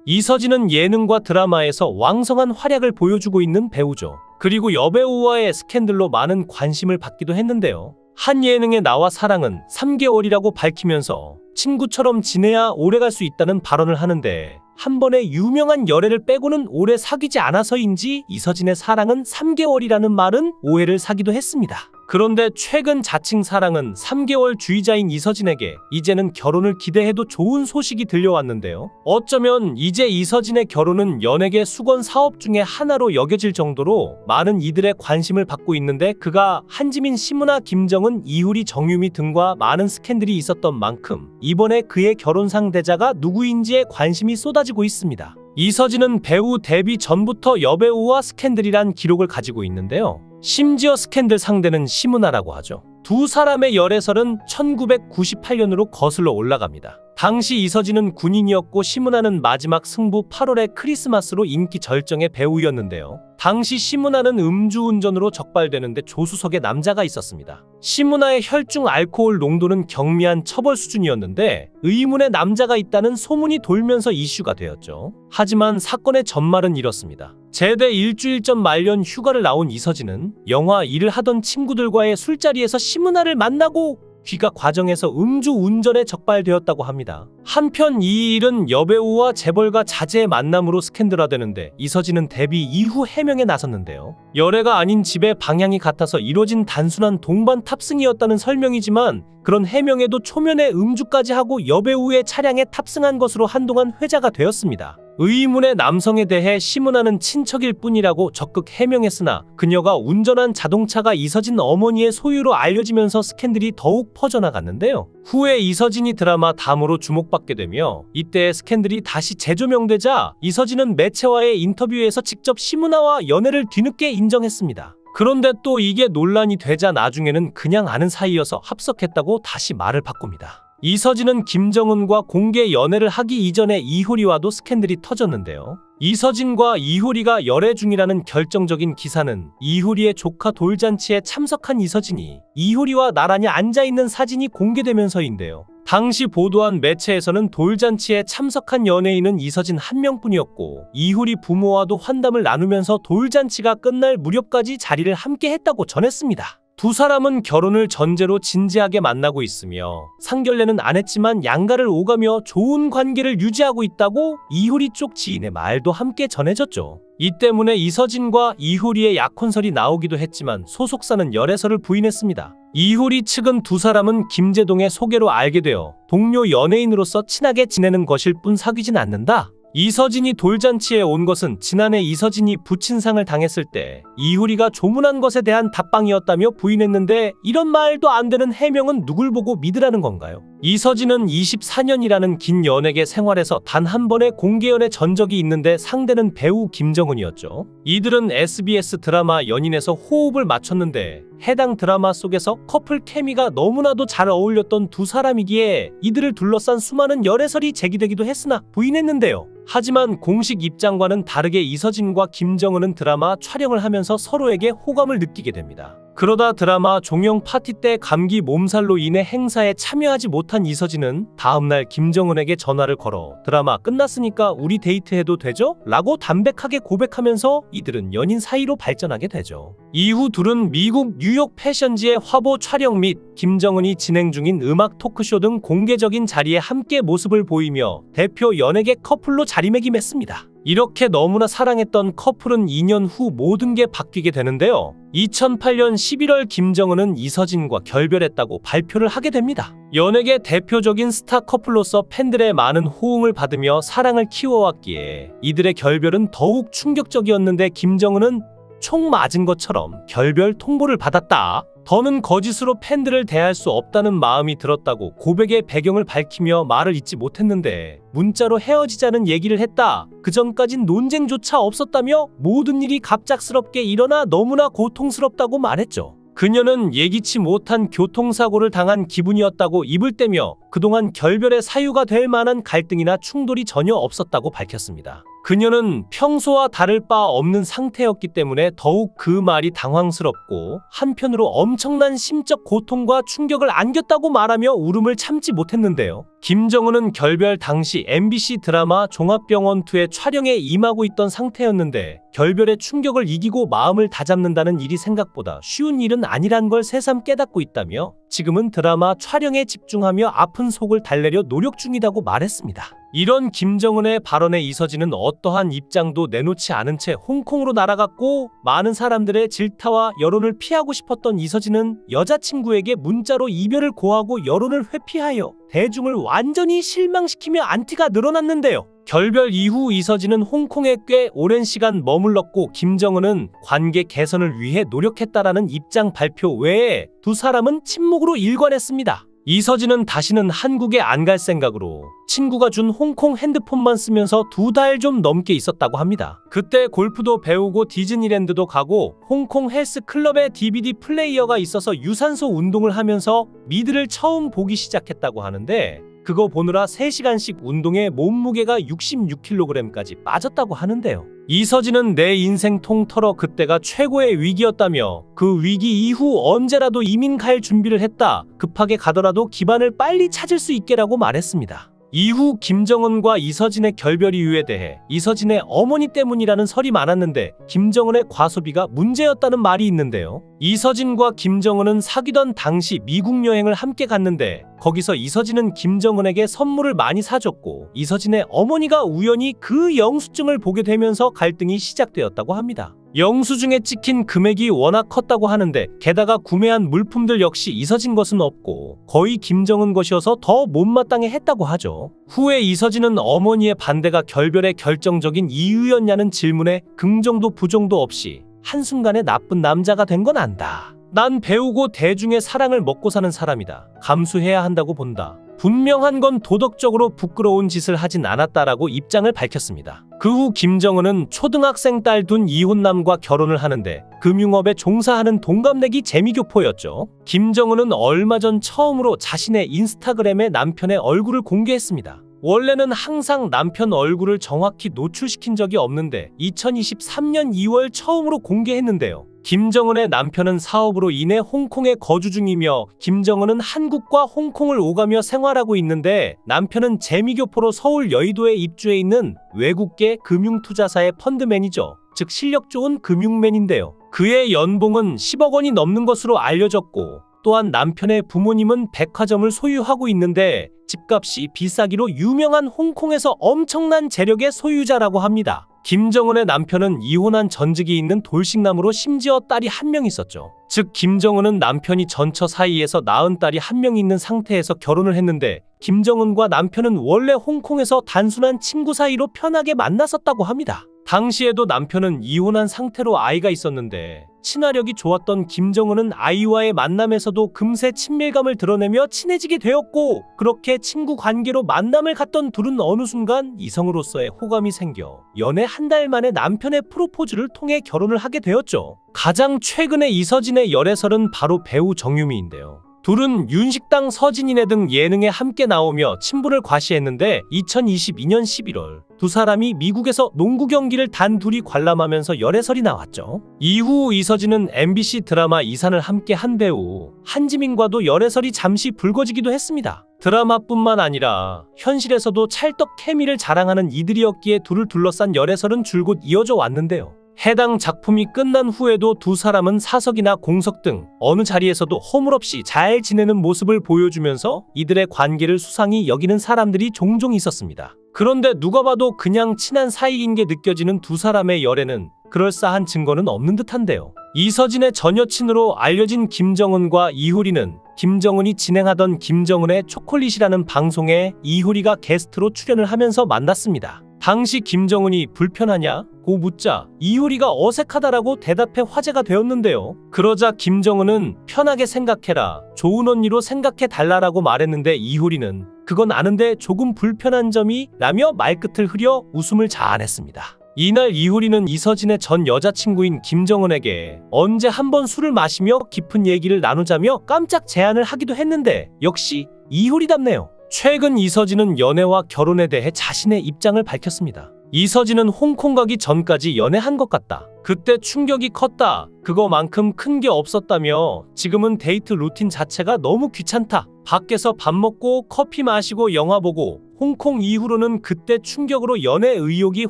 이서진은 예능과 드라마에서 왕성한 활약을 보여주고 있는 배우죠. 그리고 여배우와의 스캔들로 많은 관심을 받기도 했는데요. 한 예능에 나와 사랑은 3개월이라고 밝히면서 친구처럼 지내야 오래갈 수 있다는 발언을 하는데, 한 번의 유명한 열애를 빼고는 오래 사귀지 않아서인지 이서진의 사랑은 3개월이라는 말은 오해를 사기도 했습니다. 그런데 최근 자칭 사랑은 3개월 주의자인 이서진에게 이제는 결혼을 기대해도 좋은 소식이 들려왔는데요. 어쩌면 이제 이서진의 결혼은 연예계 수건 사업 중에 하나로 여겨질 정도로 많은 이들의 관심을 받고 있는데, 그가 한지민, 심은하, 김정은, 이효리, 정유미 등과 많은 스캔들이 있었던 만큼 이번에 그의 결혼 상대자가 누구인지에 관심이 쏟아지고 있습니다. 이서진은 배우 데뷔 전부터 여배우와 스캔들이란 기록을 가지고 있는데요. 심지어 스캔들 상대는 심은하라고 하죠. 두 사람의 열애설은 1998년으로 거슬러 올라갑니다. 당시 이서진은 군인이었고 심은하는 마지막 승부 8월의 크리스마스로 인기 절정의 배우였는데요. 당시 심은하는 음주운전으로 적발되는데 조수석에 남자가 있었습니다. 심은하의 혈중 알코올 농도는 경미한 처벌 수준이었는데 의문의 남자가 있다는 소문이 돌면서 이슈가 되었죠. 하지만 사건의 전말은 이렇습니다. 제대 일주일 전 말년 휴가를 나온 이서진은 영화 일을 하던 친구들과의 술자리에서 심은하를 만나고 귀가 과정에서 음주운전에 적발되었다고 합니다. 한편 이 일은 여배우와 재벌가 자제의 만남으로 스캔들화되는데, 이서진은 데뷔 이후 해명에 나섰는데요. 열애가 아닌 집의 방향이 같아서 이뤄진 단순한 동반 탑승이었다는 설명이지만, 그런 해명에도 초면에 음주까지 하고 여배우의 차량에 탑승한 것으로 한동안 회자가 되었습니다. 의문의 남성에 대해 심은하는 친척일 뿐이라고 적극 해명했으나, 그녀가 운전한 자동차가 이서진 어머니의 소유로 알려지면서 스캔들이 더욱 퍼져나갔는데요. 후에 이서진이 드라마 담으로 주목받게 되며 이때 스캔들이 다시 재조명되자 이서진은 매체와의 인터뷰에서 직접 심은하와 연애를 뒤늦게 인정했습니다. 그런데 또 이게 논란이 되자 나중에는 그냥 아는 사이여서 합석했다고 다시 말을 바꿉니다. 이서진은 김정은과 공개 연애를 하기 이전에 이효리와도 스캔들이 터졌는데요. 이서진과 이효리가 열애 중이라는 결정적인 기사는 이효리의 조카 돌잔치에 참석한 이서진이 이효리와 나란히 앉아있는 사진이 공개되면서인데요. 당시 보도한 매체에서는 돌잔치에 참석한 연예인은 이서진 한 명뿐이었고, 이효리 부모와도 환담을 나누면서 돌잔치가 끝날 무렵까지 자리를 함께 했다고 전했습니다. 두 사람은 결혼을 전제로 진지하게 만나고 있으며 상견례는 안 했지만 양가를 오가며 좋은 관계를 유지하고 있다고 이효리 쪽 지인의 말도 함께 전해졌죠. 이 때문에 이서진과 이효리의 약혼설이 나오기도 했지만 소속사는 열애설을 부인했습니다. 이효리 측은 두 사람은 김제동의 소개로 알게 되어 동료 연예인으로서 친하게 지내는 것일 뿐 사귀진 않는다. 이서진이 돌잔치에 온 것은 지난해 이서진이 부친상을 당했을 때 이효리가 조문한 것에 대한 답방이었다며 부인했는데, 이런 말도 안 되는 해명은 누굴 보고 믿으라는 건가요? 이서진은 24년이라는 긴 연예계 생활에서 단 한 번의 공개연애 전적이 있는데 상대는 배우 김정은이었죠. 이들은 SBS 드라마 연인에서 호흡을 맞췄는데 해당 드라마 속에서 커플 케미가 너무나도 잘 어울렸던 두 사람이기에 이들을 둘러싼 수많은 열애설이 제기되기도 했으나 부인했는데요. 하지만 공식 입장과는 다르게 이서진과 김정은은 드라마 촬영을 하면서 서로에게 호감을 느끼게 됩니다. 그러다 드라마 종영 파티 때 감기 몸살로 인해 행사에 참여하지 못한 이서진은 다음날 김정은에게 전화를 걸어 드라마 끝났으니까 우리 데이트해도 되죠? 라고 담백하게 고백하면서 이들은 연인 사이로 발전하게 되죠. 이후 둘은 미국 뉴욕 패션지의 화보 촬영 및 김정은이 진행 중인 음악 토크쇼 등 공개적인 자리에 함께 모습을 보이며 대표 연예계 커플로 자리매김했습니다. 이렇게 너무나 사랑했던 커플은 2년 후 모든 게 바뀌게 되는데요. 2008년 11월 김정은은 이서진과 결별했다고 발표를 하게 됩니다. 연예계 대표적인 스타 커플로서 팬들의 많은 호응을 받으며 사랑을 키워왔기에 이들의 결별은 더욱 충격적이었는데, 김정은은 총 맞은 것처럼 결별 통보를 받았다. 더는 거짓으로 팬들을 대할 수 없다는 마음이 들었다고 고백의 배경을 밝히며 말을 잇지 못했는데 문자로 헤어지자는 얘기를 했다. 그전까진 논쟁조차 없었다며 모든 일이 갑작스럽게 일어나 너무나 고통스럽다고 말했죠. 그녀는 예기치 못한 교통사고를 당한 기분이었다고 입을 떼며 그동안 결별의 사유가 될 만한 갈등이나 충돌이 전혀 없었다고 밝혔습니다. 그녀는 평소와 다를 바 없는 상태였기 때문에 더욱 그 말이 당황스럽고 한편으로 엄청난 심적 고통과 충격을 안겼다고 말하며 울음을 참지 못했는데요. 김정은은 결별 당시 MBC 드라마 종합병원2의 촬영에 임하고 있던 상태였는데 결별의 충격을 이기고 마음을 다잡는다는 일이 생각보다 쉬운 일은 아니란 걸 새삼 깨닫고 있다며 지금은 드라마 촬영에 집중하며 아픈 속을 달래려 노력 중이라고 말했습니다. 이런 김정은의 발언에 이서진은 어떠한 입장도 내놓지 않은 채 홍콩으로 날아갔고 많은 사람들의 질타와 여론을 피하고 싶었던 이서진은 여자친구에게 문자로 이별을 고하고 여론을 회피하여 대중을 완전히 실망시키며 안티가 늘어났는데요. 결별 이후 이서진은 홍콩에 꽤 오랜 시간 머물렀고 김정은은 관계 개선을 위해 노력했다라는 입장 발표 외에 두 사람은 침묵으로 일관했습니다. 이서진은 다시는 한국에 안 갈 생각으로 친구가 준 홍콩 핸드폰만 쓰면서 2달 좀 넘게 있었다고 합니다. 그때 골프도 배우고 디즈니랜드도 가고 홍콩 헬스클럽에 DVD 플레이어가 있어서 유산소 운동을 하면서 미드를 처음 보기 시작했다고 하는데 그거 보느라 3시간씩 운동에 몸무게가 66kg까지 빠졌다고 하는데요. 이서진은 내 인생 통틀어 그때가 최고의 위기였다며 그 위기 이후 언제라도 이민 갈 준비를 했다. 급하게 가더라도 기반을 빨리 찾을 수 있게라고 말했습니다. 이후 김정은과 이서진의 결별 이유에 대해 이서진의 어머니 때문이라는 설이 많았는데 김정은의 과소비가 문제였다는 말이 있는데요. 이서진과 김정은은 사귀던 당시 미국 여행을 함께 갔는데 거기서 이서진은 김정은에게 선물을 많이 사줬고 이서진의 어머니가 우연히 그 영수증을 보게 되면서 갈등이 시작되었다고 합니다. 영수증에 찍힌 금액이 워낙 컸다고 하는데 게다가 구매한 물품들 역시 이서진 것은 없고 거의 김정은 것이어서 더 못마땅해 했다고 하죠. 후에 이서진은 어머니의 반대가 결별의 결정적인 이유였냐는 질문에 긍정도 부정도 없이 한순간에 나쁜 남자가 된 건 안다. 난 배우고 대중의 사랑을 먹고 사는 사람이다. 감수해야 한다고 본다. 분명한 건 도덕적으로 부끄러운 짓을 하진 않았다라고 입장을 밝혔습니다. 그 후 김정은은 초등학생 딸 둔 이혼남과 결혼을 하는데 금융업에 종사하는 동갑내기 재미교포였죠. 김정은은 얼마 전 처음으로 자신의 인스타그램에 남편의 얼굴을 공개했습니다. 원래는 항상 남편 얼굴을 정확히 노출시킨 적이 없는데 2023년 2월 처음으로 공개했는데요. 김정은의 남편은 사업으로 인해 홍콩에 거주 중이며 김정은은 한국과 홍콩을 오가며 생활하고 있는데 남편은 재미교포로 서울 여의도에 입주해 있는 외국계 금융투자사의 펀드 매니저, 즉 실력 좋은 금융맨인데요. 그의 연봉은 10억 원이 넘는 것으로 알려졌고 또한 남편의 부모님은 백화점을 소유하고 있는데 집값이 비싸기로 유명한 홍콩에서 엄청난 재력의 소유자라고 합니다. 김정은의 남편은 이혼한 전직이 있는 돌싱남으로 심지어 딸이 1명 있었죠. 즉 김정은은 남편이 전처 사이에서 낳은 딸이 1명 있는 상태에서 결혼을 했는데 김정은과 남편은 원래 홍콩에서 단순한 친구 사이로 편하게 만났었다고 합니다. 당시에도 남편은 이혼한 상태로 아이가 있었는데 친화력이 좋았던 김정은은 아이와의 만남에서도 금세 친밀감을 드러내며 친해지게 되었고 그렇게 친구 관계로 만남을 갖던 둘은 어느 순간 이성으로서의 호감이 생겨 연애 1달 만에 남편의 프로포즈를 통해 결혼을 하게 되었죠. 가장 최근에 이서진의 열애설은 바로 배우 정유미인데요. 둘은 윤식당 서진이네 등 예능에 함께 나오며 친분을 과시했는데 2022년 11월 두 사람이 미국에서 농구 경기를 단둘이 관람하면서 열애설이 나왔죠. 이후 이서진은 MBC 드라마 이산을 함께 한 배우 한지민과도 열애설이 잠시 불거지기도 했습니다. 드라마뿐만 아니라 현실에서도 찰떡 케미를 자랑하는 이들이었기에 둘을 둘러싼 열애설은 줄곧 이어져 왔는데요. 해당 작품이 끝난 후에도 두 사람은 사석이나 공석 등 어느 자리에서도 허물없이 잘 지내는 모습을 보여주면서 이들의 관계를 수상히 여기는 사람들이 종종 있었습니다. 그런데 누가 봐도 그냥 친한 사이인 게 느껴지는 두 사람의 열애는 그럴싸한 증거는 없는 듯한데요. 이서진의 전 여친으로 알려진 김정은과 이효리는 김정은이 진행하던 김정은의 초콜릿이라는 방송에 이효리가 게스트로 출연을 하면서 만났습니다. 당시 김정은이 불편하냐? 고 묻자 이효리가 어색하다라고 대답해 화제가 되었는데요. 그러자 김정은은 편하게 생각해라. 좋은 언니로 생각해 달라라고 말했는데 이효리는 그건 아는데 조금 불편한 점이 라며 말끝을 흐려 웃음을 자아냈습니다. 이날 이효리는 이서진의 전 여자친구인 김정은에게 언제 한번 술을 마시며 깊은 얘기를 나누자며 깜짝 제안을 하기도 했는데 역시 이효리답네요. 최근 이서진은 연애와 결혼에 대해 자신의 입장을 밝혔습니다. 이서진은 홍콩 가기 전까지 연애한 것 같다. 그때 충격이 컸다. 그거만큼 큰 게 없었다며 지금은 데이트 루틴 자체가 너무 귀찮다. 밖에서 밥 먹고 커피 마시고 영화 보고 홍콩 이후로는 그때 충격으로 연애 의욕이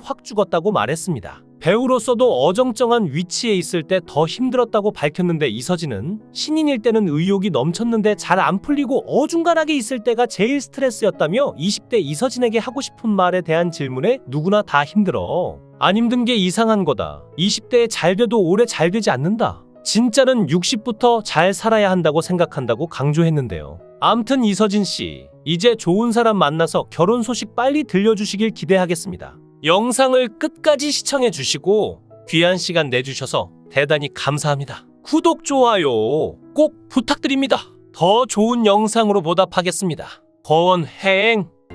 확 죽었다고 말했습니다. 배우로서도 어정쩡한 위치에 있을 때 더 힘들었다고 밝혔는데 이서진은 신인일 때는 의욕이 넘쳤는데 잘 안 풀리고 어중간하게 있을 때가 제일 스트레스였다며 20대 이서진에게 하고 싶은 말에 대한 질문에 누구나 다 힘들어. 안 힘든 게 이상한 거다. 20대에 잘 돼도 오래 잘 되지 않는다. 진짜는 60부터 잘 살아야 한다고 생각한다고 강조했는데요. 암튼 이서진 씨, 이제 좋은 사람 만나서 결혼 소식 빨리 들려주시길 기대하겠습니다. 영상을 끝까지 시청해 주시고 귀한 시간 내주셔서 대단히 감사합니다. 구독, 좋아요 꼭 부탁드립니다. 더 좋은 영상으로 보답하겠습니다. 권행